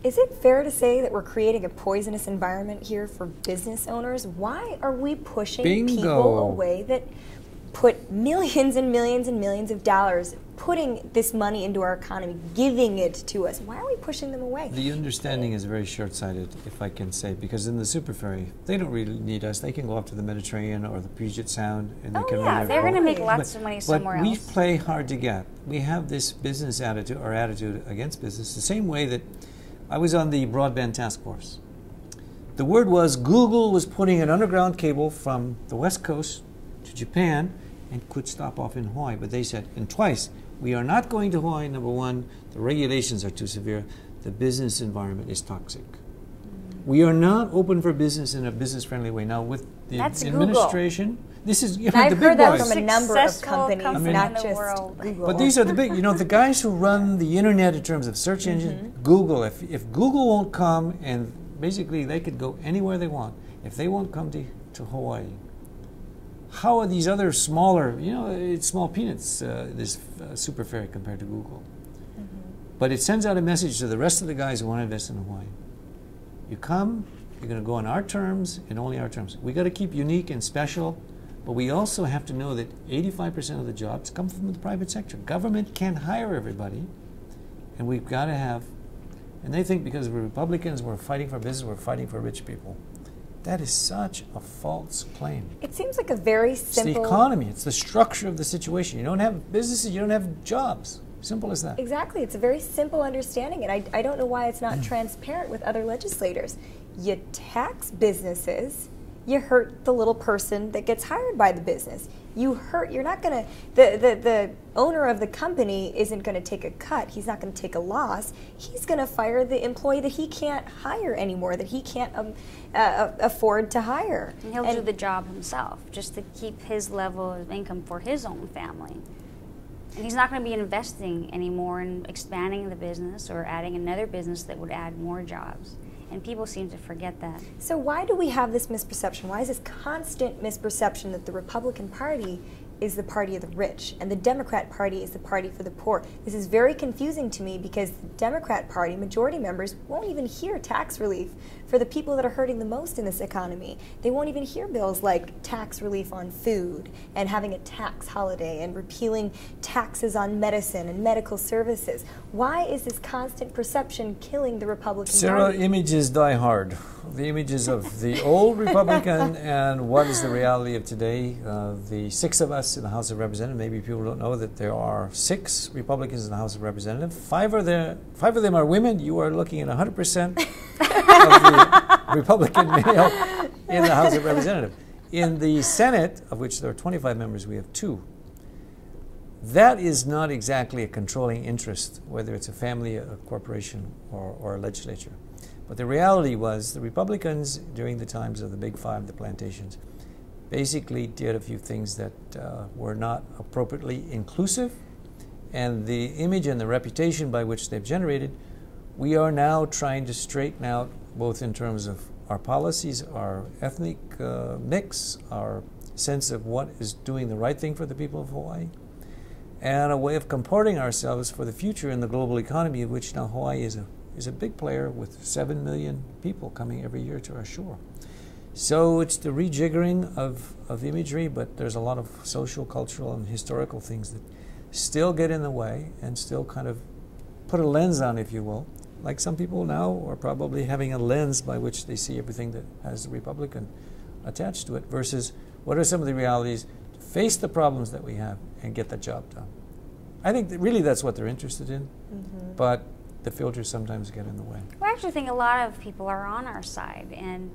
Is it fair to say that we're creating a poisonous environment here for business owners? Why are we pushing people away that put millions and millions and millions of dollars, putting this money into our economy, giving it to us? Why are we pushing them away? The understanding is very short-sighted, if I can say, because in the super ferry, they don't really need us. They can go up to the Mediterranean or the Puget Sound, and they can run they're going to make lots of money somewhere else. But we play hard to get. We have this business attitude, or attitude against business, the same way that I was on the broadband task force. The word was Google was putting an underground cable from the West Coast to Japan and could stop off in Hawaii. But they said, and twice, we are not going to Hawaii, number one, the regulations are too severe, the business environment is toxic. We are not open for business in a business-friendly way. Now, with the administration, this is the I've big heard that boys. from a number of companies, not just Google. But these are the big, the guys who run the internet in terms of search engine, Google. If Google won't come, and basically they could go anywhere they want, if they won't come to Hawaii, how are these other smaller, it's small peanuts, this super ferry compared to Google. But it sends out a message to the rest of the guys who want to invest in Hawaii. You come, you're going to go on our terms and only our terms. We got to keep unique and special, but we also have to know that 85% of the jobs come from the private sector. Government can't hire everybody, and we've got to have, and they think because we're Republicans, we're fighting for business, we're fighting for rich people. That is such a false claim. It seems like a very simple... It's the economy. It's the structure of the situation. You don't have businesses, you don't have jobs. Simple as that. Exactly. It's a very simple understanding, and I don't know why it's not transparent with other legislators. You tax businesses, you hurt the little person that gets hired by the business. You're not going to, the owner of the company isn't going to take a cut. He's not going to take a loss. He's going to fire the employee that he can't hire anymore, that he can't afford to hire. And he'll do the job himself, just to keep his level of income for his own family. And he's not going to be investing anymore in expanding the business or adding another business that would add more jobs. And people seem to forget that. So why do we have this misperception? Why is this constant misperception that the Republican Party is the party of the rich and the Democrat Party is the party for the poor? This is very confusing to me because the Democrat Party majority members won't even hear tax relief for the people that are hurting the most in this economy. They won't even hear bills like tax relief on food and having a tax holiday and repealing taxes on medicine and medical services. Why is this constant perception killing the Republican Party? Sarah, images die hard. The images of the old Republican and what is the reality of today. The 6 of us in the House of Representatives, maybe people don't know that there are 6 Republicans in the House of Representatives. 5 of them are women. You are looking at 100% of the Republican male in the House of Representatives. In the Senate, of which there are 25 members, we have 2. That is not exactly a controlling interest, whether it's a family, a corporation, or a legislature. But the reality was the Republicans, during the times of the Big Five, the plantations, basically did a few things that were not appropriately inclusive. And the image and the reputation by which they've generated, we are now trying to straighten out, both in terms of our policies, our ethnic mix, our sense of what is doing the right thing for the people of Hawaii, and a way of comporting ourselves for the future in the global economy, of which now Hawaii is a big player with 7 million people coming every year to our shore. So it's the rejiggering of imagery, but there's a lot of social, cultural, and historical things that still get in the way and still kind of put a lens on, if you will. Like some people now are probably having a lens by which they see everything that has the Republican attached to it, versus what are some of the realities, face the problems that we have and get the job done. I think that really that's what they're interested in, but the filters sometimes get in the way. Well, I actually think a lot of people are on our side, and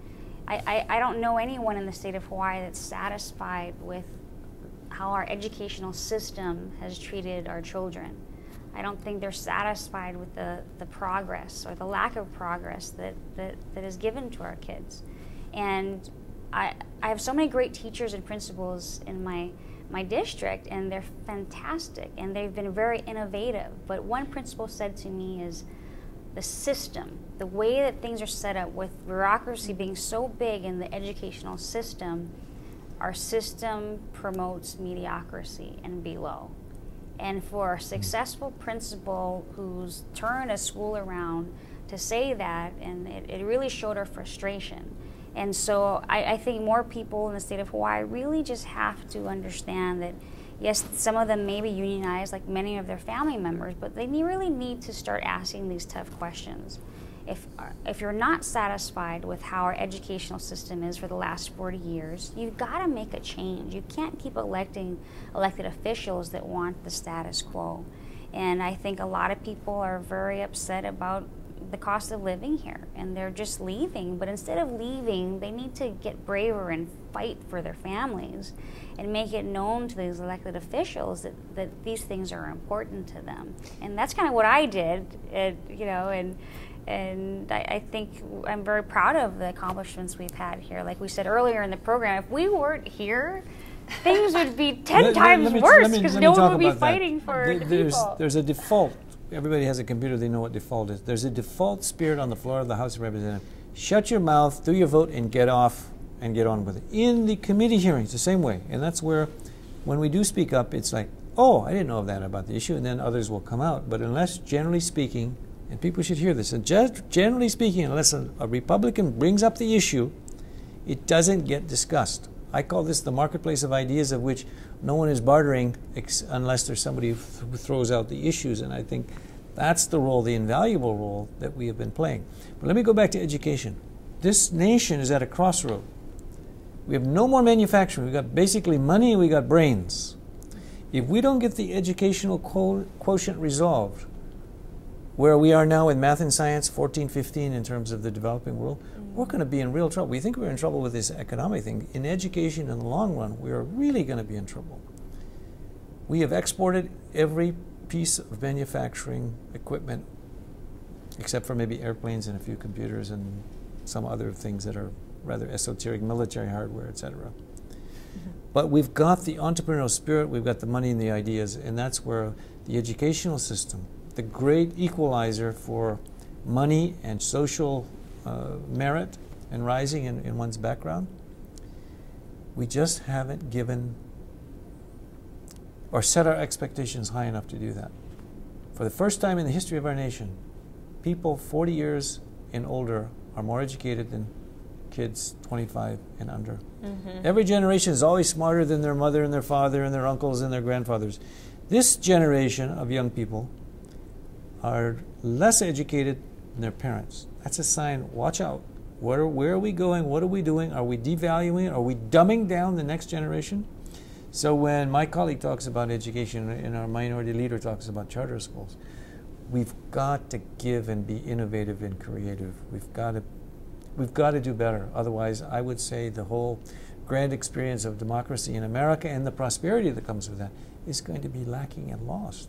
I don't know anyone in the state of Hawaii that's satisfied with how our educational system has treated our children. I don't think they're satisfied with the progress or the lack of progress that is given to our kids. And I have so many great teachers and principals in my district, and they're fantastic, and they've been very innovative. But one principal said to me is the system, the way that things are set up with bureaucracy being so big in the educational system, our system promotes mediocrity and below. And for a successful principal who's turned a school around to say that, and it really showed her frustration. And so I think more people in the state of Hawaii really just have to understand that, yes, some of them may be unionized like many of their family members, but they really need to start asking these tough questions. If you're not satisfied with how our educational system is for the last 40 years, you've got to make a change. You can't keep electing elected officials that want the status quo. And I think a lot of people are very upset about the cost of living here, and they're just leaving. But instead of leaving, they need to get braver and fight for their families and make it known to these elected officials that these things are important to them. And that's kind of what I did, and I think I'm very proud of the accomplishments we've had here. Like we said earlier in the program, if we weren't here, things would be 10 times worse, because no one would be fighting for the people. There's a default. Everybody has a computer, they know what default is. There's a default spirit on the floor of the House of Representatives. Shut your mouth, do your vote, and get off and get on with it. In the committee hearings, the same way. And that's where, when we do speak up, it's like, oh, I didn't know that about the issue, and then others will come out. But unless, generally speaking, and people should hear this, and just generally speaking, unless a Republican brings up the issue, it doesn't get discussed. I call this the marketplace of ideas, of which no one is bartering unless there's somebody who throws out the issues. And I think that's the role, the invaluable role that we have been playing. But let me go back to education. This nation is at a crossroad. We have no more manufacturing. We've got basically money and we got brains. If we don't get the educational quotient resolved, where we are now in math and science, 14, 15 in terms of the developing world, we're going to be in real trouble. We think we're in trouble with this economic thing. In education, in the long run, we are really going to be in trouble. We have exported every piece of manufacturing equipment, except for maybe airplanes and a few computers and some other things that are rather esoteric, military hardware, etc. But we've got the entrepreneurial spirit, we've got the money and the ideas, and that's where the educational system, the great equalizer for money and social merit and rising in one's background, we just haven't given or set our expectations high enough to do that. For the first time in the history of our nation, people 40 years and older are more educated than kids 25 and under. Every generation is always smarter than their mother and their father and their uncles and their grandfathers. This generation of young people are less educated than their parents. That's a sign, watch out. Where are we going? What are we doing? Are we devaluing? Are we dumbing down the next generation? So when my colleague talks about education and our minority leader talks about charter schools, we've got to give and be innovative and creative. We've got to do better. Otherwise, I would say the whole grand experience of democracy in America and the prosperity that comes with that is going to be lacking and lost.